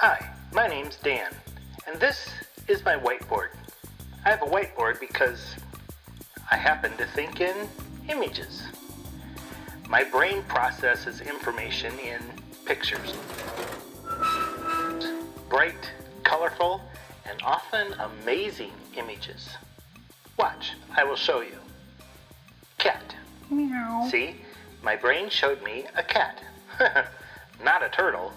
Hi, my name's Dan, and this is my whiteboard. I have a whiteboard because I happen to think in images. My brain processes information in pictures. Bright, colorful, and often amazing images. Watch, I will show you. Cat. Meow. See, my brain showed me a cat, not a turtle.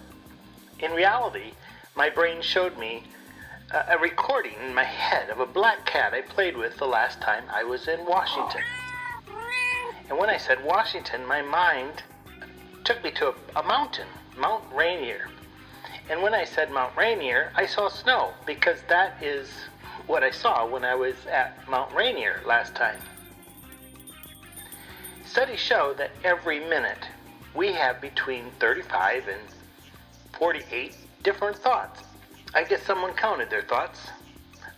In reality, my brain showed me a recording in my head of a black cat I played with the last time I was in Washington. And when I said Washington, my mind took me to a mountain, Mount Rainier. And when I said Mount Rainier, I saw snow, because that is what I saw when I was at Mount Rainier last time. Studies show that every minute we have between 35 and 48 different thoughts. I guess someone counted their thoughts.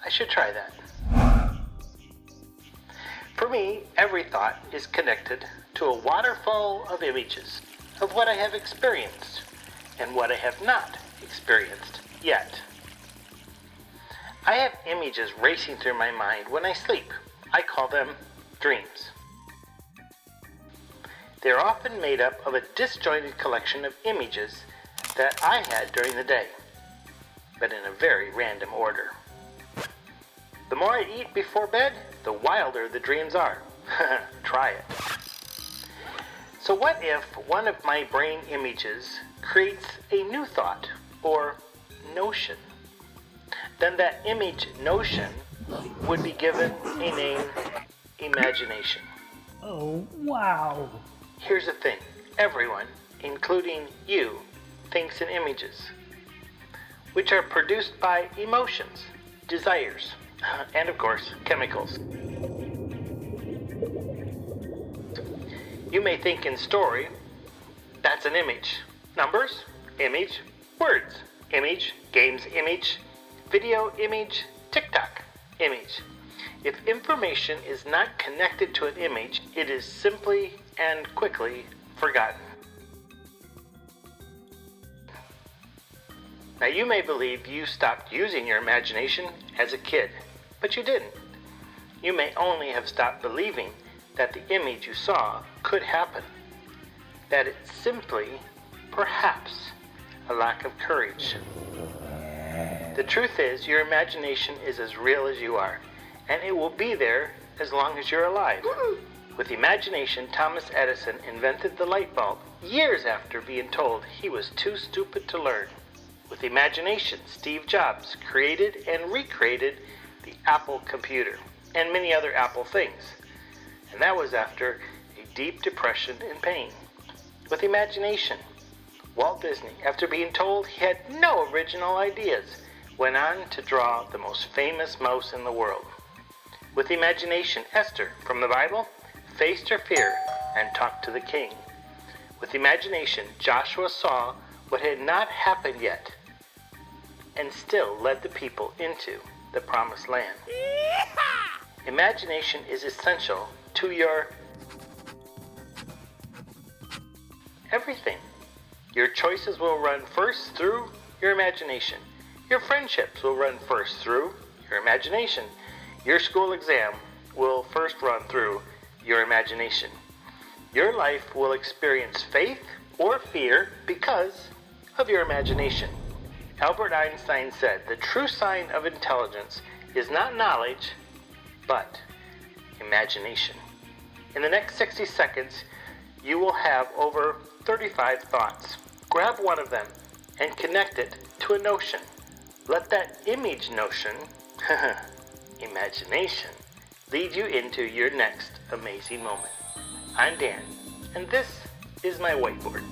I should try that. For me, every thought is connected to a waterfall of images of what I have experienced and what I have not experienced yet. I have images racing through my mind when I sleep. I call them dreams. They are often made up of a disjointed collection of images that I had during the day, but in a very random order. The more I eat before bed, the wilder the dreams are. Try it. So what if one of my brain images creates a new thought or notion? Then that image notion would be given a name, imagination. Oh, wow. Here's the thing. Everyone, including you, thinks in images, which are produced by emotions, desires, and of course, chemicals. You may think in story, that's an image. Numbers, image, words, image, games, image, video, image, TikTok, image. If information is not connected to an image, it is simply and quickly forgotten. Now you may believe you stopped using your imagination as a kid, but you didn't. You may only have stopped believing that the image you saw could happen. That it's simply, perhaps, a lack of courage. The truth is, your imagination is as real as you are, and it will be there as long as you're alive. With imagination, Thomas Edison invented the light bulb years after being told he was too stupid to learn. With imagination, Steve Jobs created and recreated the Apple computer and many other Apple things. And that was after a deep depression and pain. With imagination, Walt Disney, after being told he had no original ideas, went on to draw the most famous mouse in the world. With imagination, Esther, from the Bible, faced her fear and talked to the king. With imagination, Joshua saw what had not happened yet and still led the people into the promised land. Imagination is essential to your everything. Your choices will run first through your imagination. Your friendships will run first through your imagination. Your school exam will first run through your imagination. Your life will experience faith or fear because of your imagination. Albert Einstein said, the true sign of intelligence is not knowledge, but imagination. In the next 60 seconds, you will have over 35 thoughts. Grab one of them and connect it to a notion. Let that image notion, imagination, lead you into your next amazing moment. I'm Dan, and this is my whiteboard.